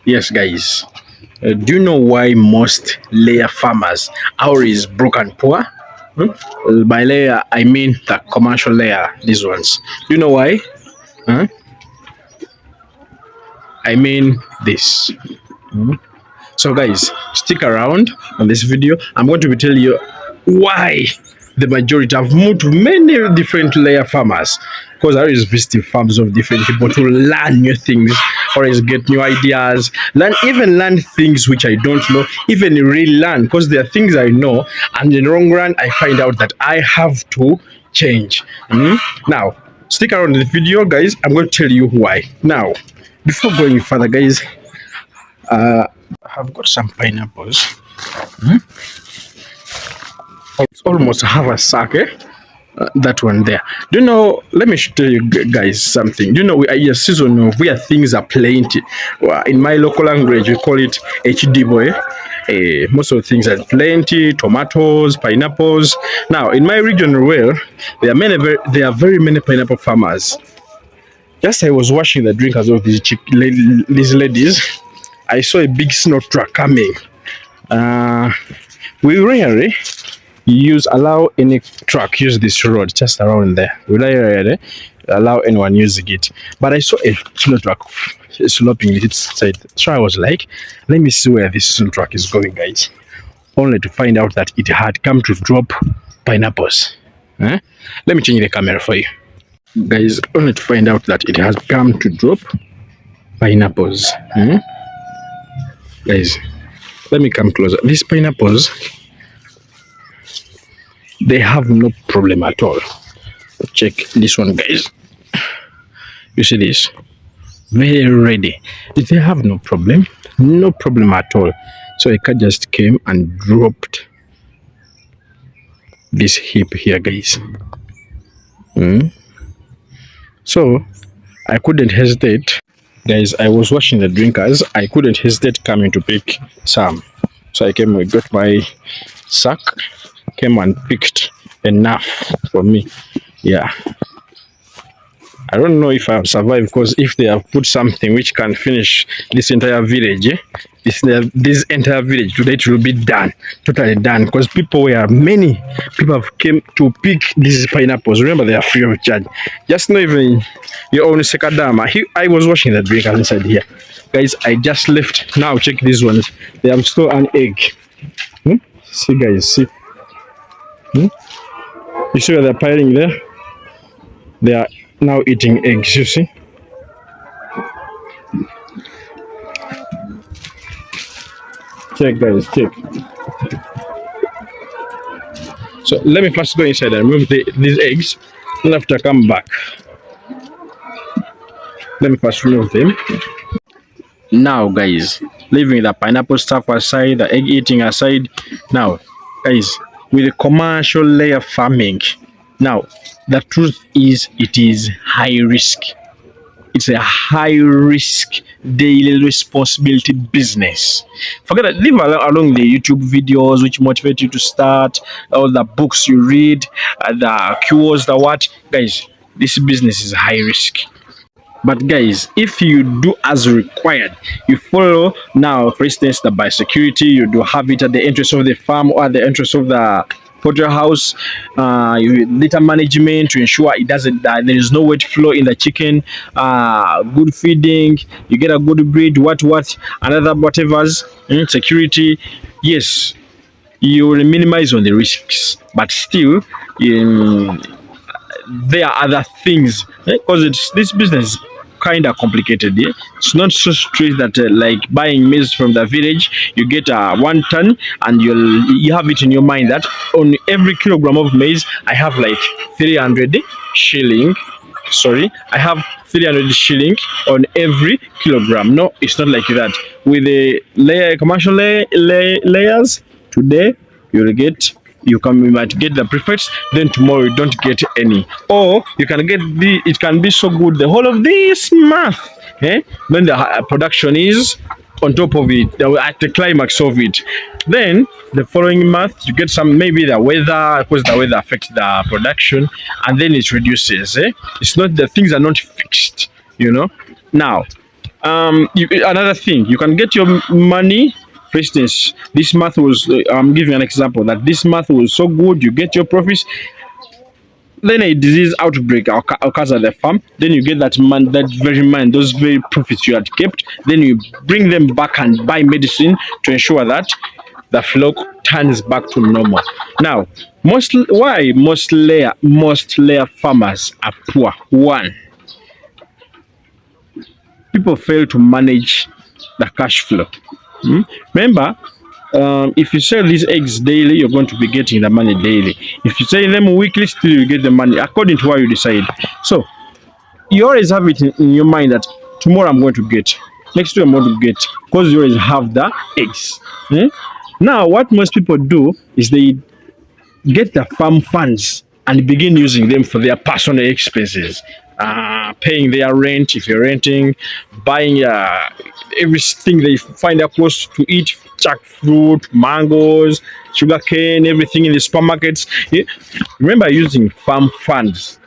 Yes, guys. Do you know why most layer farmers are always broke and poor? By layer, I mean the commercial layer, these ones. Do you know why? Huh? I mean this. So, guys, stick around on this video. I'm going to be telling you why the majority have moved to many different layer farmers, because I always visiting farms of different people to learn new things, always get new ideas, learn things which I don't know, even relearn, because there are things I know, and in the long run I find out that I have to change. Now, stick around in the video, guys. I'm going to tell you why. Now, before going further, guys, I have got some pineapples. It's almost half a sack, that one there. Do you know? Let me tell you guys something. Do you know we are in a season of where things are plenty. Well, in my local language, we call it HD boy. Most of the things are plenty: tomatoes, pineapples. Now, in my region, well, there are very many pineapple farmers. Just I was watching the drinkers of these ladies, I saw a big snow truck coming. We rarely allow any truck use this road just around there. We rarely allow anyone using it. But I saw a snow truck sloping its side. So I was like, let me see where this snow truck is going, guys. Only to find out that it had come to drop pineapples. Let me change the camera for you. Guys, only to find out that it has come to drop pineapples. Guys, let me come closer. These pineapples, they have no problem at all. Check this one, guys. You see this? Very ready. They have no problem at all. So a car just came and dropped this heap here, guys. So I couldn't hesitate. Guys, I was watching the drinkers. I couldn't hesitate coming to pick some. So I came, got my sack, came and picked enough for me. Yeah. I don't know if I'll survive, because if they have put something which can finish this entire village, this entire village today, it will be done, totally done. Because many people have came to pick these pineapples. Remember, they are free of charge. Just not even your own sekadama. I was watching the drink inside here, guys. I just left. Now check these ones. They have still an egg. See, guys, see. You see where they're piling there? They are now eating eggs, you see. Check, guys, check. So let me first go inside and remove these eggs, and after come back. Let me first remove them. Now, guys, leaving the pineapple stuff aside, the egg eating aside. Now, guys, with the commercial layer farming, now the truth is, it is high risk. It's a high risk daily responsibility business. Forget that. Leave along the YouTube videos which motivate you to start, all the books you read, the cures, the what. Guys, this business is high risk. But guys, if you do as required, you follow now, for instance, the biosecurity, you do have it at the entrance of the farm or at the entrance of the poultry house, litter management to ensure it doesn't there is no wet flow in the chicken, good feeding, you get a good breed, another whatever's security. Yes, you will minimize on the risks, but still there are other things, because this business is kind of complicated. It's not so straight that like buying maize from the village, you get 1 ton and you have it in your mind that on every kilogram of maize I have like 300 shilling. Sorry, I have 300 shilling on every kilogram. No, it's not like that. With the commercial layers, today you might get the prefects, then tomorrow you don't get any, or you can get it can be so good the whole of this month, when the production is on top of it, at the climax of it. Then the following month you get some, maybe the weather, because the weather affects the production, and then it reduces. It's not, the things are not fixed, Now Another thing, you can get your money. For instance, this month was, I'm giving an example that this month was so good, you get your profits. Then a disease outbreak occurs at the farm. Then you get that man, that very man, those very profits you had kept. Then you bring them back and buy medicine to ensure that the flock turns back to normal. Now, most layer farmers are poor? One, people fail to manage the cash flow. Remember, if you sell these eggs daily, you're going to be getting the money daily. If you sell them weekly, still you get the money according to what you decide. So you always have it in your mind that tomorrow I'm going to get, next week I'm going to get, because you always have the eggs. Now, what most people do is they get the farm funds and begin using them for their personal expenses, paying their rent if you're renting, buying everything they find close to eat, jackfruit, mangoes, sugarcane, everything in the supermarkets. Yeah. Remember using farm funds.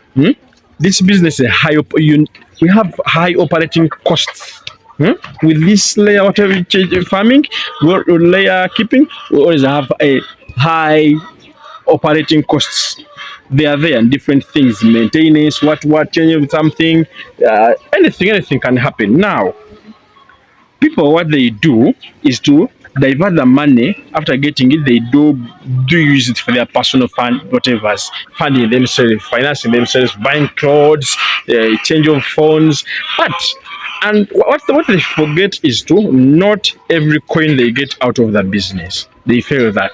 This business is we have high operating costs. With this layer whatever farming, layer keeping, we always have a high operating costs. They are there and different things, maintenance, what changing something, anything can happen. Now, people what they do is to divert the money after getting it. They do use it for their personal fund, whatever's funding themselves, financing themselves, buying clothes, change of phones. But and what they forget is to not every coin they get out of the business. They fail that.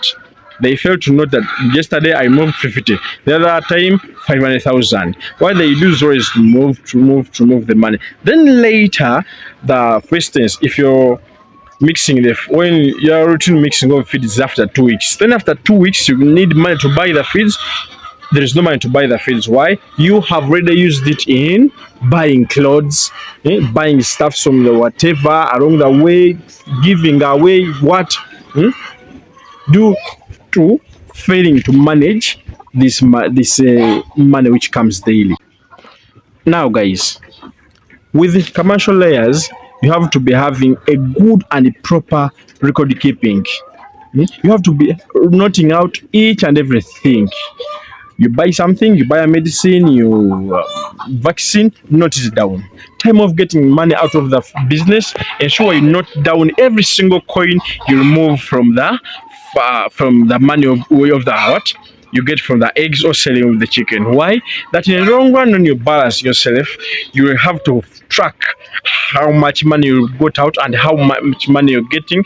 They fail to note that yesterday I moved 50, the other time 500,000. What they do is always move the money. Then later, for instance, if you're mixing when your routine mixing of feeds is after 2 weeks, then after 2 weeks you need money to buy the feeds. There is no money to buy the feeds. Why? You have already used it in buying clothes, buying stuff from the whatever along the way, giving away what due to failing to manage this money which comes daily. Now, guys, with commercial layers, you have to be having a good and proper record keeping. You have to be noting out each and everything. You buy something, you buy a medicine, you vaccine, note it down. Time of getting money out of the business, ensure you note down every single coin you remove from the money of the what you get from the eggs or selling of the chicken. Why? That in the long run, when you balance yourself, you will have to track how much money you got out and how much money you're getting.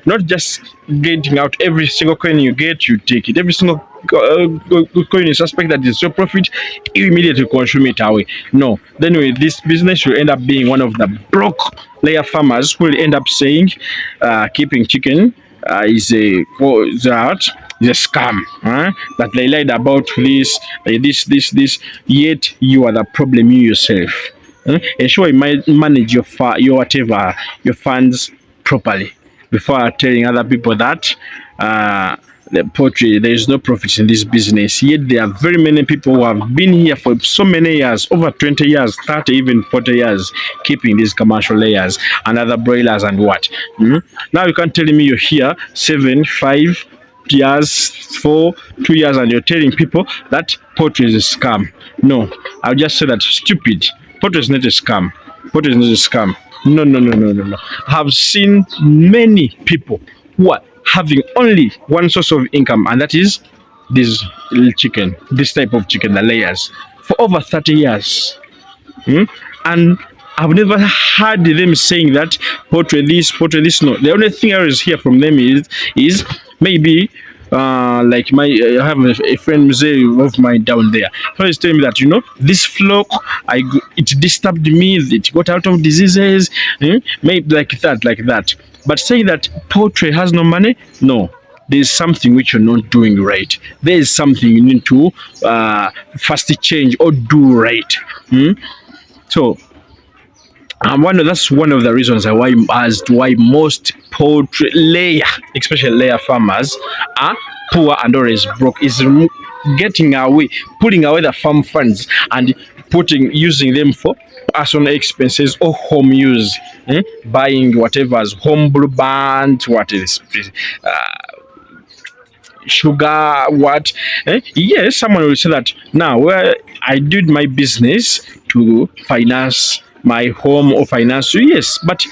Not just getting out every single coin you get, you take it. Every single coin you suspect that is your profit, you immediately consume it away. No. Then with this business, you end up being one of the broke layer farmers who will end up saying keeping chicken is a scam, that they lied about this, yet you are the problem you yourself. Ensure you manage your whatever, your funds properly before telling other people that the poultry, there is no profit in this business. Yet there are very many people who have been here for so many years, over 20 years, 30, even 40 years, keeping these commercial layers and other broilers and what. Now you can't tell me you're here 7, 5 years, 4, 2 years, and you're telling people that poultry is a scam. No, I'll just say that stupid. Poultry is not a scam. Poultry is not a scam. No. I have seen many people who are having only one source of income, and that is this chicken, this type of chicken, the layers, for over 30 years. And I've never heard them saying that poultry this, no. The only thing I always hear from them is maybe like I have a friend of mine down there. He always telling me that this flock, it disturbed me, it got out of diseases, maybe like that. But saying that poultry has no money, no. There's something which you're not doing right. There is something you need to first change or do right. So that's one of the reasons why most poultry layer, especially layer farmers, are poor and always broke, is putting away the farm funds and using them for personal expenses or home use. buying whatever's homebrew band, what is sugar, what. Yes, someone will say that now, well, I did my business to finance my home or finance. Yes, but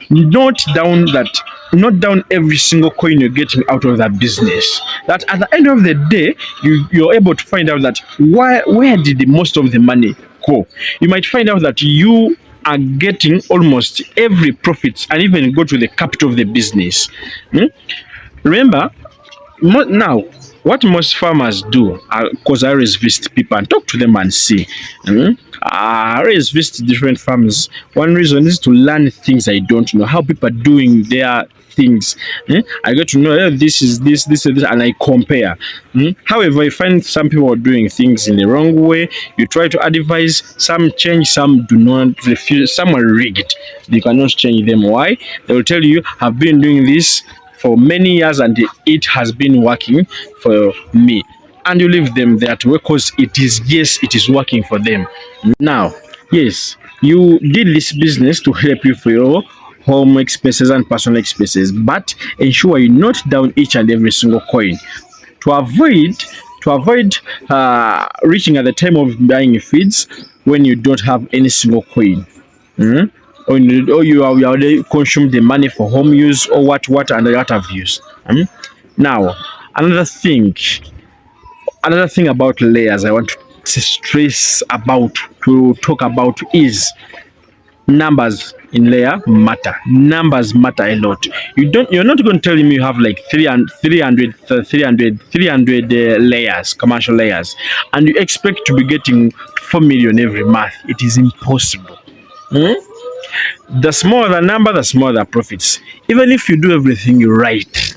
note down that not down every single coin you're getting out of that business. That at the end of the day, you're able to find out that where did the most of the money go. You might find out that you are getting almost every profits and even go to the capital of the business. Remember, now, what most farmers do, because I always visit people and talk to them and see. I always visit different farms. One reason is to learn things I don't know, how people are doing their things. I get to know this is this, and I compare. However, I find some people are doing things in the wrong way. You try to advise, some change, some do not refuse, some are rigged. You cannot change them. Why? They will tell you, I've been doing this for many years and it has been working for me, and you leave them there to work because it is working for them. Now, yes, you did this business to help you for your home expenses and personal expenses, but ensure you note down each and every single coin to avoid reaching at the time of buying feeds when you don't have any single coin. Or you already consume the money for home use or what and what have used. Now, another thing about layers I want to stress about, to talk about, is numbers in layer matter. Numbers matter a lot. You're not going to tell me you have like 300 layers, commercial layers, and you expect to be getting 4 million every month. It is impossible. The smaller the number, the smaller the profits. Even if you do everything right,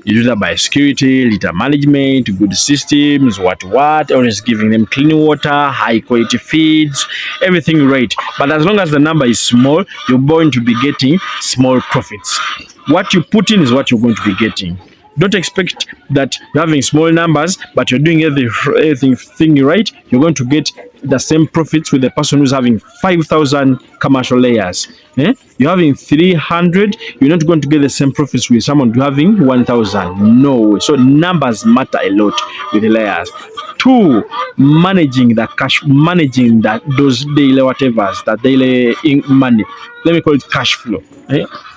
you do that by security, litter management, good systems, always giving them clean water, high quality feeds, everything right. But as long as the number is small, you're going to be getting small profits. What you put in is what you're going to be getting. Don't expect that you're having small numbers, but you're doing everything right. You're going to get the same profits with the person who's having 5,000 commercial layers. You're having 300, you're not going to get the same profits with someone having 1,000. No. So numbers matter a lot with the layers. 2, managing the cash, managing those daily whatevers, that daily money. Let me call it cash flow.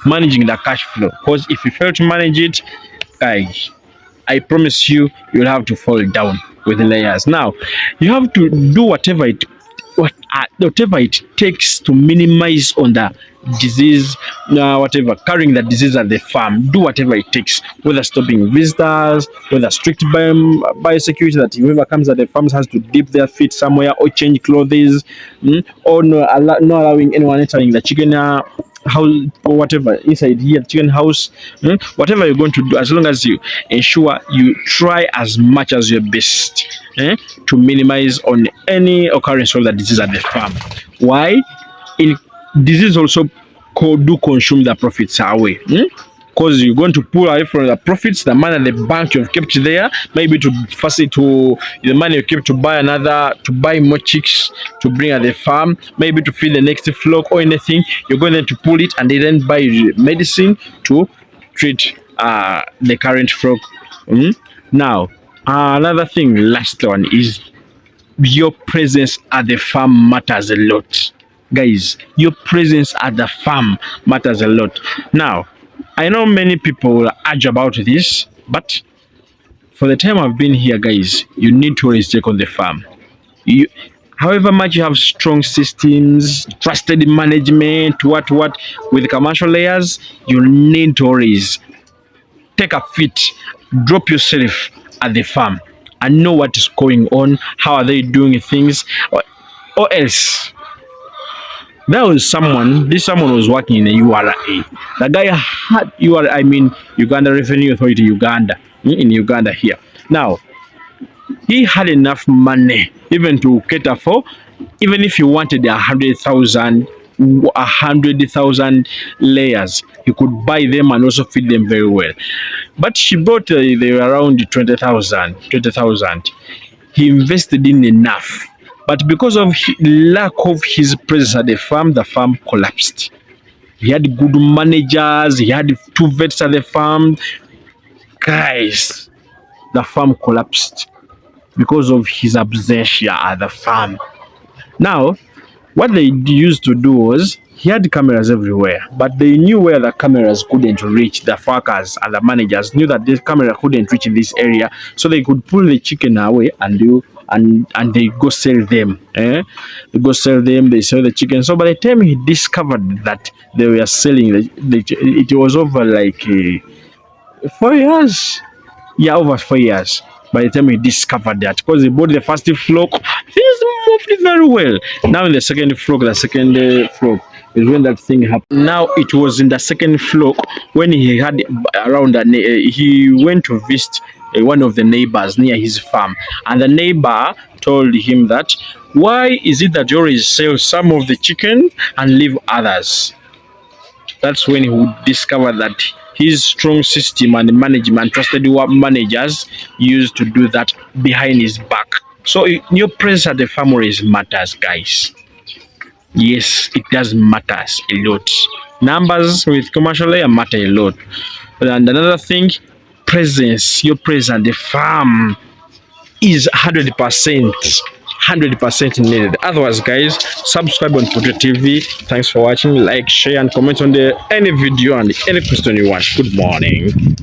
Managing the cash flow. Because if you fail to manage it, guys, I promise you'll have to fall down with the layers. Now, you have to do whatever it takes to minimize on the disease, carrying the disease at the farm. Do whatever it takes, whether stopping visitors, whether strict biosecurity, that whoever comes at the farms has to dip their feet somewhere or change clothes, or not allowing anyone entering the chicken house or whatever inside here, chicken house. Whatever you're going to do, as long as you ensure you try as much as your best to minimize on any occurrence of the disease at the farm. Why? Disease also do consume the profits away. Because you're going to pull away from the profits, the money at the bank you've kept there, maybe to the money you kept to buy more chicks to bring at the farm, maybe to feed the next flock or anything. You're going to pull it and then buy medicine to treat the current flock. Now, another thing, last one, is your presence at the farm matters a lot. Guys, your presence at the farm matters a lot. Now, I know many people will urge about this, but for the time I've been here, guys, you need to always check on the farm. However much you have strong systems, trusted management, with commercial layers, you need to always take a feet, drop yourself at the farm and know what is going on, how are they doing things, or else. This someone was working in the URA. The guy had URA, Uganda Revenue Authority, Uganda, in Uganda here. Now, he had enough money even to cater for, even if he wanted 100,000 layers, he could buy them and also feed them very well. But she bought they were around 20,000. He invested in enough. But because of lack of his presence at the farm collapsed. He had good managers. He had 2 vets at the farm. Guys, the farm collapsed because of his absentia at the farm. Now, what they used to do was he had cameras everywhere, but they knew where the cameras couldn't reach. The farkers and the managers knew that this camera couldn't reach in this area, so they could pull the chicken away and do and they go sell them. They go sell them. They sell the chicken. So by the time he discovered that they were selling, it was over like 4 years. Yeah, over 4 years. By the time he discovered that, because he bought the first flock, things moved very well. Now in the second flock, is when that thing happened. Now it was in the second flock when he had around he went to visit one of the neighbors near his farm, and the neighbor told him that, why is it that you always sell some of the chicken and leave others? That's when he would discover that his strong system and management, trusted managers, used to do that behind his back. So your presence at the family matters, guys. Yes, it does matters a lot. Numbers with commercial layer matter a lot. And another thing, presence, your presence at the farm is 100% needed. Otherwise, guys, subscribe on Potato TV. Thanks for watching. Like, share, and comment on any video and any question you want. Good morning.